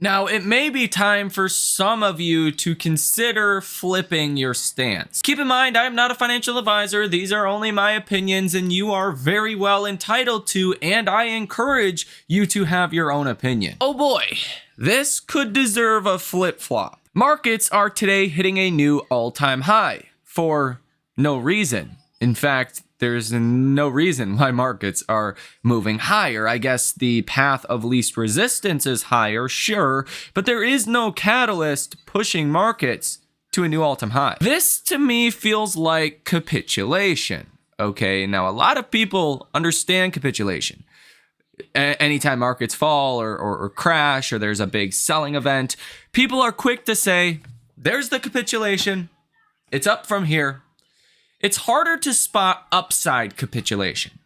Now, it may be time for some of you to consider flipping your stance. Keep in mind, I am not a financial advisor. These are only my opinions, and you are very well entitled to, and I encourage you to have your own opinion. Oh boy, this could deserve a flip-flop. Markets are today hitting a new all-time high for no reason. In fact, there's no reason why markets are moving higher. I guess the path of least resistance is higher, sure, but there is no catalyst pushing markets to a new all-time high. This to me feels like capitulation. Okay, now a lot of people understand capitulation. Anytime markets fall or crash or there's a big selling event, people are quick to say, there's the capitulation, it's up from here. It's harder to spot upside capitulation.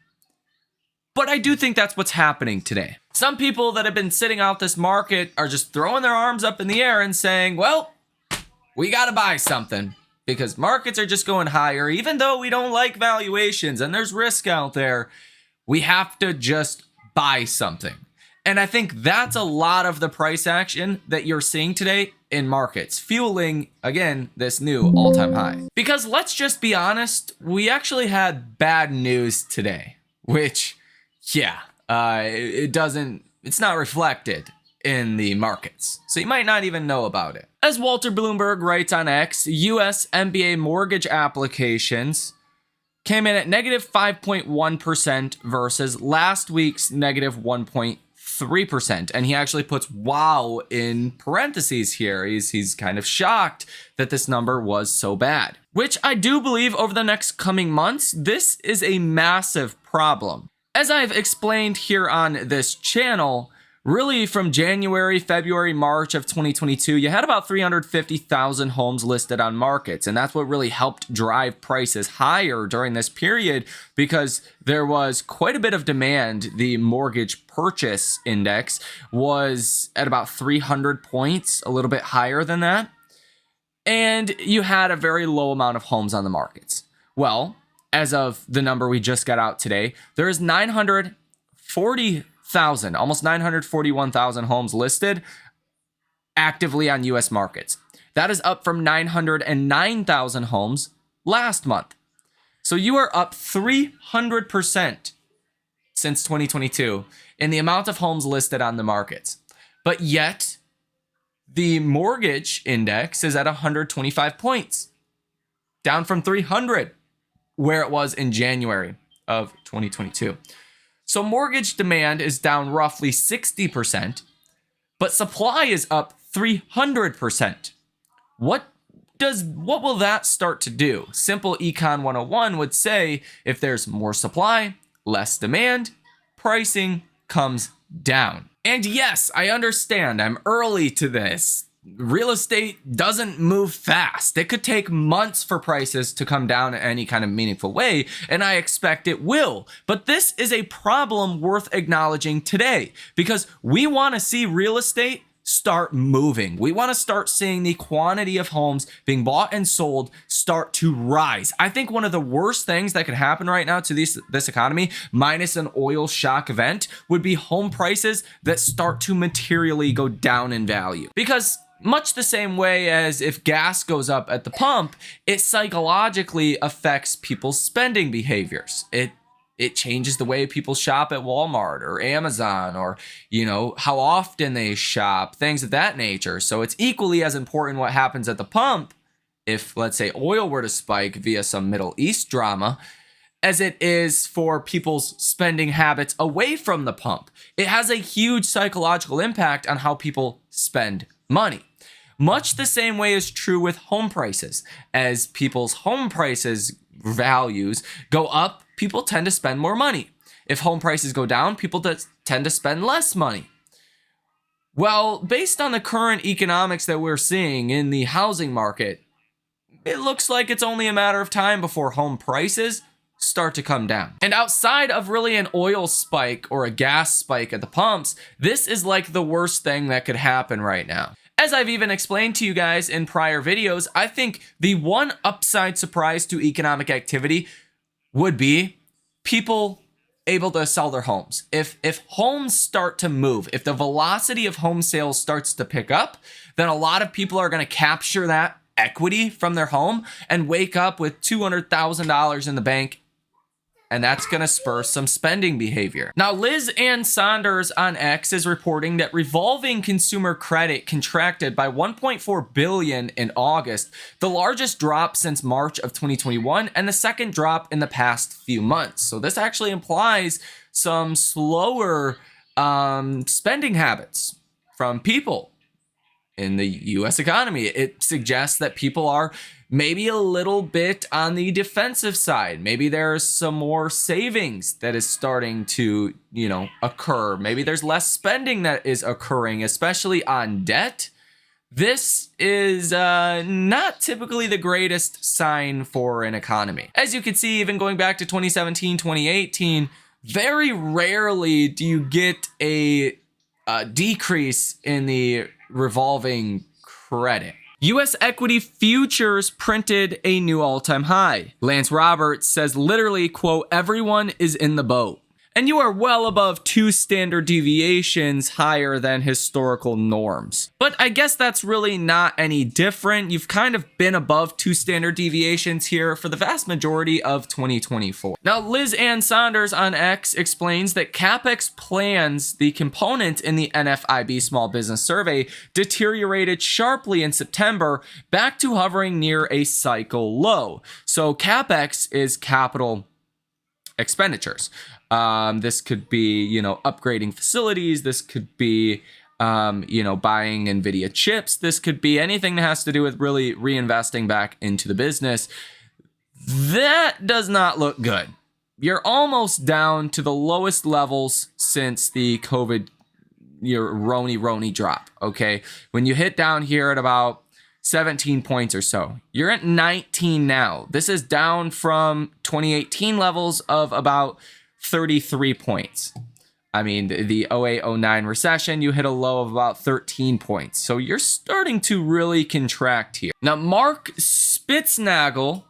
But I do think that's what's happening today. Some people that have been sitting out this market are just throwing their arms up in the air and saying, well, we gotta buy something because markets are just going higher. Even though we don't like valuations and there's risk out there, we have to just buy something. And I think that's a lot of the price action that you're seeing today in markets, fueling, again, this new all-time high. Because let's just be honest, we actually had bad news today, which, yeah, it's not reflected in the markets. So you might not even know about it. As Walter Bloomberg writes on X, US MBA mortgage applications came in at negative 5.1% versus last week's negative 1.3%. And he actually puts wow in parentheses here. He's kind of shocked that this number was so bad, which I do believe over the next coming months, this is a massive problem. As I've explained here on this channel, really from January, February, March of 2022, you had about 350,000 homes listed on markets. And that's what really helped drive prices higher during this period because there was quite a bit of demand. The mortgage purchase index was at about 300 points, a little bit higher than that. And you had a very low amount of homes on the markets. Well, as of the number we just got out today, there is 940,000, almost 941,000 homes listed actively on US markets. That is up from 909,000 homes last month. So you are up 300% since 2022 in the amount of homes listed on the markets. But yet, the mortgage index is at 125 points, down from 300, where it was in January of 2022. So mortgage demand is down roughly 60%, but supply is up 300%. What will that start to do? Simple Econ 101 would say if there's more supply, less demand, pricing comes down. And yes, I understand I'm early to this. Real estate doesn't move fast. It could take months for prices to come down in any kind of meaningful way, and I expect it will. But this is a problem worth acknowledging today because we want to see real estate start moving. We want to start seeing the quantity of homes being bought and sold start to rise. I think one of the worst things that could happen right now to this economy, minus an oil shock event, would be home prices that start to materially go down in value. Because much the same way as if gas goes up at the pump, it psychologically affects people's spending behaviors. It changes the way people shop at Walmart or Amazon or, how often they shop, things of that nature. So it's equally as important what happens at the pump if, let's say, oil were to spike via some Middle East drama, as it is for people's spending habits away from the pump. It has a huge psychological impact on how people spend money. Much the same way is true with home prices. As people's home prices values go up, people tend to spend more money. If home prices go down, people tend to spend less money. Well, based on the current economics that we're seeing in the housing market, it looks like it's only a matter of time before home prices start to come down. And outside of really an oil spike or a gas spike at the pumps, this is like the worst thing that could happen right now. As I've even explained to you guys in prior videos, I think the one upside surprise to economic activity would be people able to sell their homes. If homes start to move, if the velocity of home sales starts to pick up, then a lot of people are going to capture that equity from their home and wake up with $200,000 in the bank. And that's going to spur some spending behavior. Now, Liz Ann Saunders on X is reporting that revolving consumer credit contracted by $1.4 billion in August, the largest drop since March of 2021, and the second drop in the past few months. So this actually implies some slower spending habits from people in the U.S. economy. It suggests that people are maybe a little bit on the defensive side. Maybe there's some more savings that is starting to, occur. Maybe there's less spending that is occurring, especially on debt. This is not typically the greatest sign for an economy. As you can see, even going back to 2017, 2018, very rarely do you get a decrease in the revolving credit. U.S. equity futures printed a new all-time high. Lance Roberts says literally, quote, "Everyone is in the boat." And you are well above 2 standard deviations higher than historical norms. But I guess that's really not any different. You've kind of been above 2 standard deviations here for the vast majority of 2024. Now, Liz Ann Saunders on X explains that CapEx plans, the component in the NFIB Small Business Survey, deteriorated sharply in September, back to hovering near a cycle low. So CapEx is capital expenditures. This could be, upgrading facilities. This could be, buying NVIDIA chips. This could be anything that has to do with really reinvesting back into the business. That does not look good. You're almost down to the lowest levels since the COVID, Roni drop, okay? When you hit down here at about 17 points or so, you're at 19 now. This is down from 2018 levels of about 33 points. I mean, the 08-09 recession, you hit a low of about 13 points. So you're starting to really contract here. Now, Mark Spitznagel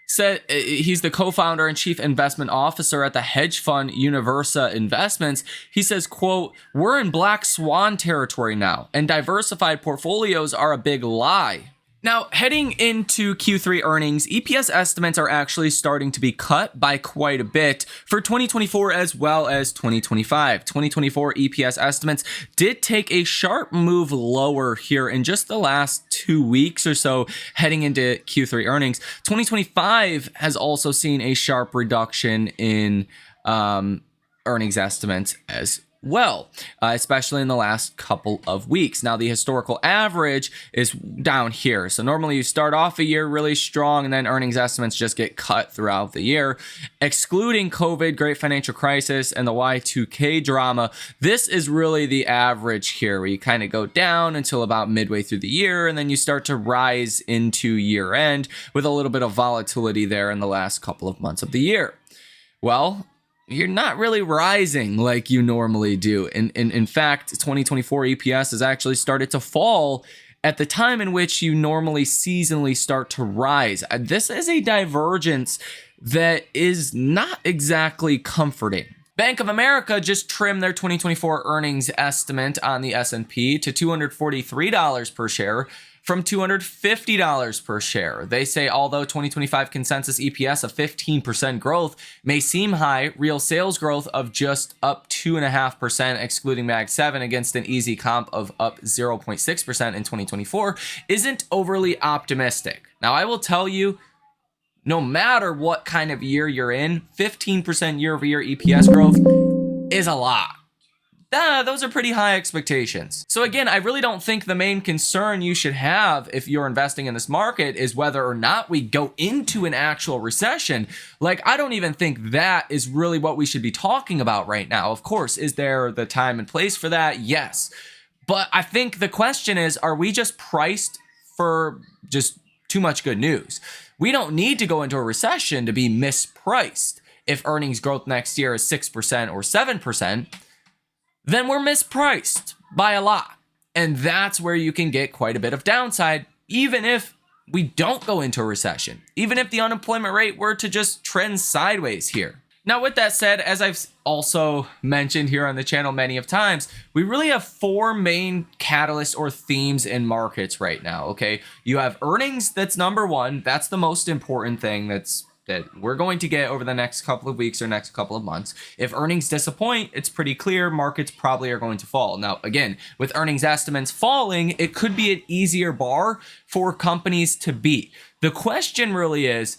said, he's the co-founder and chief investment officer at the hedge fund Universa Investments. He says, quote, "We're in black swan territory now, and diversified portfolios are a big lie." Now, heading into Q3 earnings, EPS estimates are actually starting to be cut by quite a bit for 2024 as well as 2025. 2024 EPS estimates did take a sharp move lower here in just the last 2 weeks or so heading into Q3 earnings. 2025 has also seen a sharp reduction in earnings estimates as well, especially in the last couple of weeks. Now, the historical average is down here. So normally you start off a year really strong and then earnings estimates just get cut throughout the year. Excluding COVID, great financial crisis, and the Y2K drama, this is really the average here where you kind of go down until about midway through the year and then you start to rise into year end with a little bit of volatility there in the last couple of months of the year. Well, you're not really rising like you normally do. In fact, 2024 EPS has actually started to fall at the time in which you normally seasonally start to rise. This is a divergence that is not exactly comforting. Bank of America just trimmed their 2024 earnings estimate on the S&P to $243 per share from $250 per share. They say although 2025 consensus EPS of 15% growth may seem high, real sales growth of just up 2.5%, excluding Mag 7 against an easy comp of up 0.6% in 2024, isn't overly optimistic. Now, I will tell you, no matter what kind of year you're in, 15% year-over-year EPS growth is a lot. Those are pretty high expectations. So again, I really don't think the main concern you should have if you're investing in this market is whether or not we go into an actual recession. Like, I don't even think that is really what we should be talking about right now. Of course, is there the time and place for that? Yes. But I think the question is, are we just priced for just too much good news? We don't need to go into a recession to be mispriced. If earnings growth next year is 6% or 7%, then we're mispriced by a lot. And that's where you can get quite a bit of downside, even if we don't go into a recession, even if the unemployment rate were to just trend sideways here. Now, with that said, as I've also mentioned here on the channel many of times, we really have four main catalysts or themes in markets right now, okay? You have earnings, that's number one. That's the most important thing that we're going to get over the next couple of weeks or next couple of months. If earnings disappoint, it's pretty clear markets probably are going to fall. Now, again, with earnings estimates falling, it could be an easier bar for companies to beat. The question really is,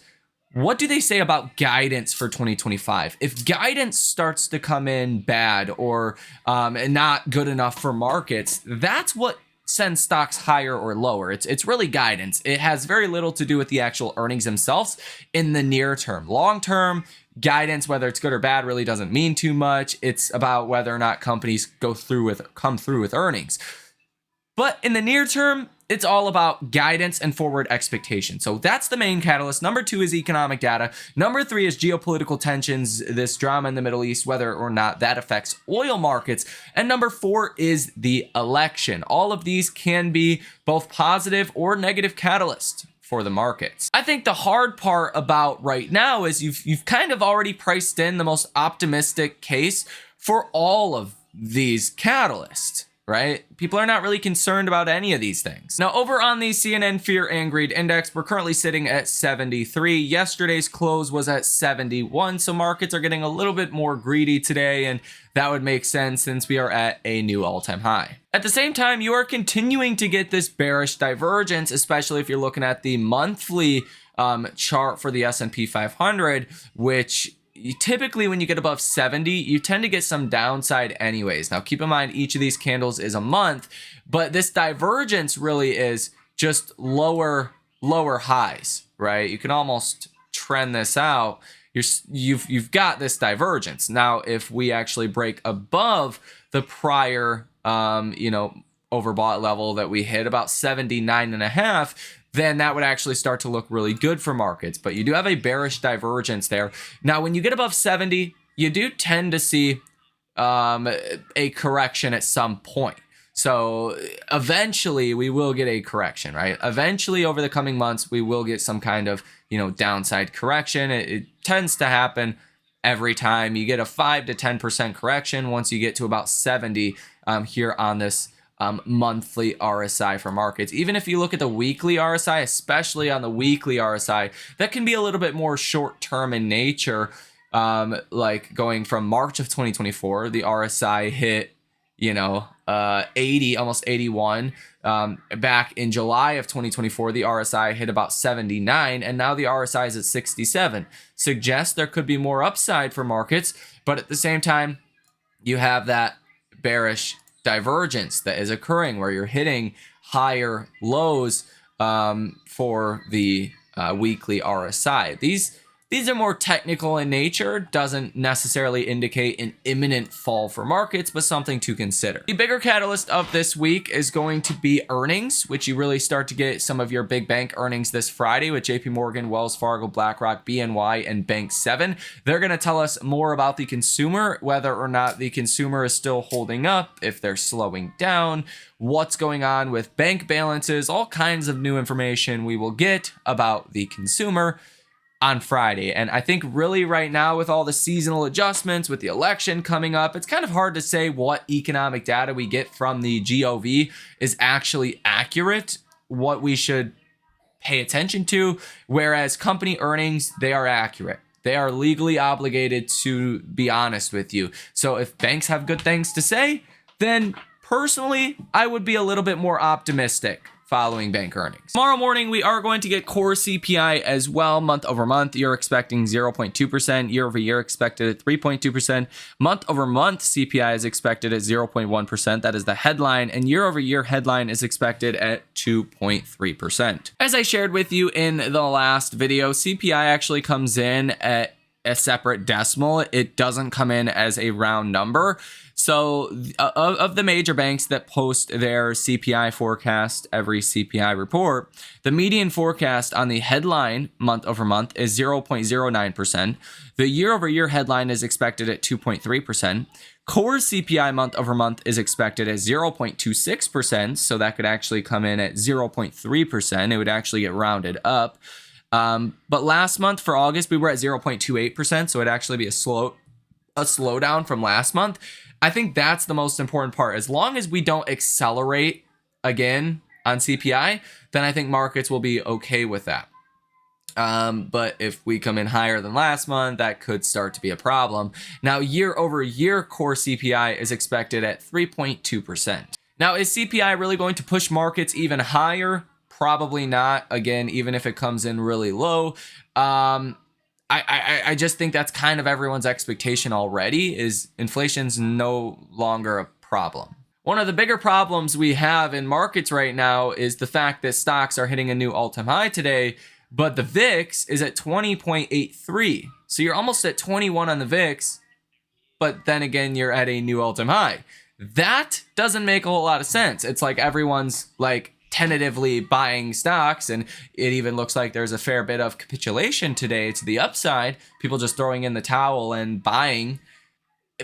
what do they say about guidance for 2025? If guidance starts to come in bad or not good enough for markets, that's what sends stocks higher or lower. It's really guidance. It has very little to do with the actual earnings themselves in the near term. Long term, guidance, whether it's good or bad, really doesn't mean too much. It's about whether or not companies come through with earnings. But in the near term, it's all about guidance and forward expectation. So that's the main catalyst. Number two is economic data. Number three is geopolitical tensions, this drama in the Middle East, whether or not that affects oil markets. And number four is the election. All of these can be both positive or negative catalysts for the markets. I think the hard part about right now is you've kind of already priced in the most optimistic case for all of these catalysts. Right? People are not really concerned about any of these things. Now, over on the CNN Fear and Greed Index, we're currently sitting at 73. Yesterday's close was at 71, so markets are getting a little bit more greedy today, and that would make sense since we are at a new all-time high. At the same time, you are continuing to get this bearish divergence, especially if you're looking at the monthly chart for the S&P 500, which typically when you get above 70, you tend to get some downside anyways. Now, keep in mind, each of these candles is a month, but this divergence really is just lower highs, right? You can almost trend this out. You've got this divergence. Now, if we actually break above the prior, overbought level that we hit about 79.5, then that would actually start to look really good for markets. But you do have a bearish divergence there. Now, when you get above 70, you do tend to see a correction at some point. So eventually we will get a correction, right? Eventually over the coming months, we will get some kind of, downside correction. It tends to happen every time. You get a 5 to 10% correction once you get to about 70 here on this monthly RSI for markets. Even if you look at the weekly RSI, especially on the weekly RSI, that can be a little bit more short-term in nature. Like going from March of 2024, the RSI hit, 80, almost 81. Back in July of 2024, the RSI hit about 79, and now the RSI is at 67. Suggests there could be more upside for markets, but at the same time, you have that bearish divergence that is occurring where you're hitting higher lows for the weekly RSI. These are more technical in nature, doesn't necessarily indicate an imminent fall for markets, but something to consider. The bigger catalyst of this week is going to be earnings, which you really start to get some of your big bank earnings this Friday with JP Morgan, Wells Fargo, BlackRock, BNY, and Bank 7. They're going to tell us more about the consumer, whether or not the consumer is still holding up, if they're slowing down, what's going on with bank balances, all kinds of new information we will get about the consumer on Friday. And I think really right now with all the seasonal adjustments, with the election coming up, it's kind of hard to say what economic data we get from the GOV is actually accurate, what we should pay attention to, whereas company earnings, they are accurate. They are legally obligated to be honest with you. So if banks have good things to say, then personally, I would be a little bit more optimistic following bank earnings. Tomorrow morning, we are going to get core CPI as well, month over month. You're expecting 0.2%, year over year expected at 3.2%. Month over month CPI is expected at 0.1%. That is the headline, and year over year headline is expected at 2.3%. As I shared with you in the last video, CPI actually comes in at a separate decimal. It doesn't come in as a round number. So of the major banks that post their CPI forecast every CPI report, the median forecast on the headline month over month is 0.09%. The year over year headline is expected at 2.3%. Core CPI month over month is expected at 0.26%. So that could actually come in at 0.3%. It would actually get rounded up. But last month for August, we were at 0.28%. So it'd actually be a slowdown from last month. I think that's the most important part. As long as we don't accelerate again on CPI, then I think markets will be okay with that. But if we come in higher than last month, that could start to be a problem. Now, year over year core CPI is expected at 3.2%. Now, is CPI really going to push markets even higher? Probably not. Again, even if it comes in really low. I just think that's kind of everyone's expectation already, is inflation's no longer a problem. One of the bigger problems we have in markets right now is the fact that stocks are hitting a new all-time high today, but the VIX is at 20.83. So you're almost at 21 on the VIX, but then again, you're at a new all-time high. That doesn't make a whole lot of sense. It's like everyone's like tentatively buying stocks, and it even looks like there's a fair bit of capitulation today to the upside. People just throwing in the towel and buying.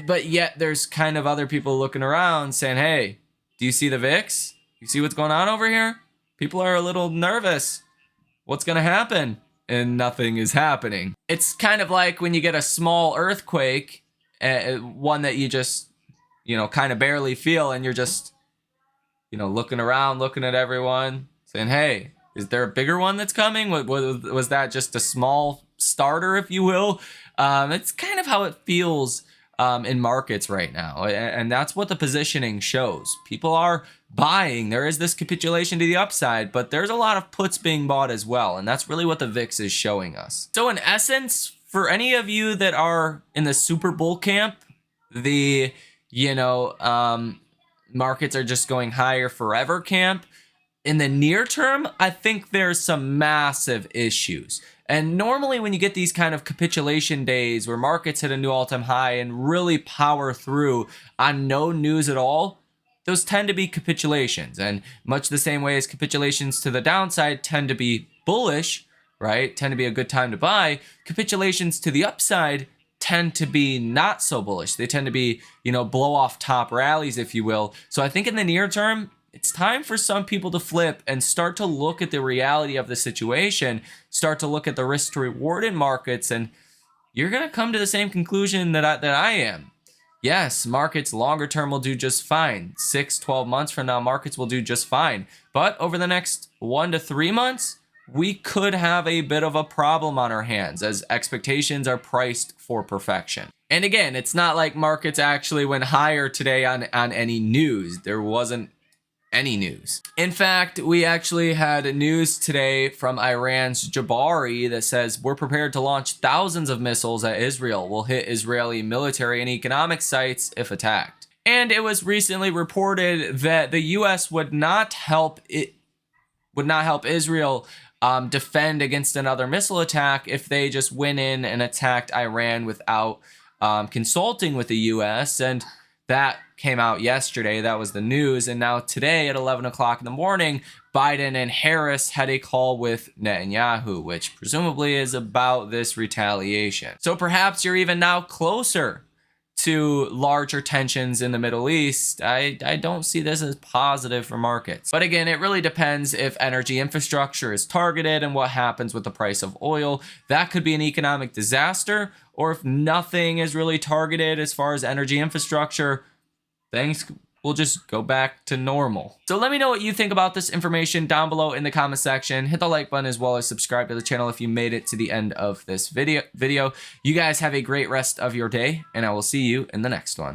But yet there's kind of other people looking around saying, hey, do you see the VIX? You see what's going on over here? People are a little nervous. What's going to happen? And nothing is happening. It's kind of like when you get a small earthquake, one that you just, kind of barely feel, and you're just, looking around, looking at everyone, saying, hey, is there a bigger one that's coming? Was that just a small starter, if you will? It's kind of how it feels in markets right now. And that's what the positioning shows. People are buying. There is this capitulation to the upside, but there's a lot of puts being bought as well. And that's really what the VIX is showing us. So in essence, for any of you that are in the super bull camp, the, markets are just going higher forever camp, in the near term, I think there's some massive issues. And normally when you get these kind of capitulation days where markets hit a new all-time high and really power through on no news at all, those tend to be capitulations. And much the same way as capitulations to the downside tend to be bullish, right? Tend to be a good time to buy. Capitulations to the upside tend to be not so bullish. They tend to be, blow off top rallies, if you will. So I think in the near term, it's time for some people to flip and start to look at the reality of the situation, start to look at the risk to reward in markets, and you're going to come to the same conclusion that I am. Yes, markets longer term will do just fine. 6-12 months from now, markets will do just fine. But over the next 1 to 3 months, we could have a bit of a problem on our hands as expectations are priced for perfection. And again, it's not like markets actually went higher today on any news. There wasn't any news. In fact, we actually had news today from Iran's Jabari that says we're prepared to launch thousands of missiles at Israel. We'll hit Israeli military and economic sites if attacked. And it was recently reported that the U.S. would not help Israel defend against another missile attack if they just went in and attacked Iran without consulting with the U.S. And that came out yesterday. That was the news. And now today at 11 o'clock in the morning, Biden and Harris had a call with Netanyahu, which presumably is about this retaliation. So perhaps you're even now closer to larger tensions in the Middle East. I don't see this as positive for markets. But again, it really depends if energy infrastructure is targeted and what happens with the price of oil. That could be an economic disaster. Or if nothing is really targeted as far as energy infrastructure, things will just go back to normal. So let me know what you think about this information down below in the comment section. Hit the like button as well as subscribe to the channel if you made it to the end of this video. You guys have a great rest of your day, and I will see you in the next one.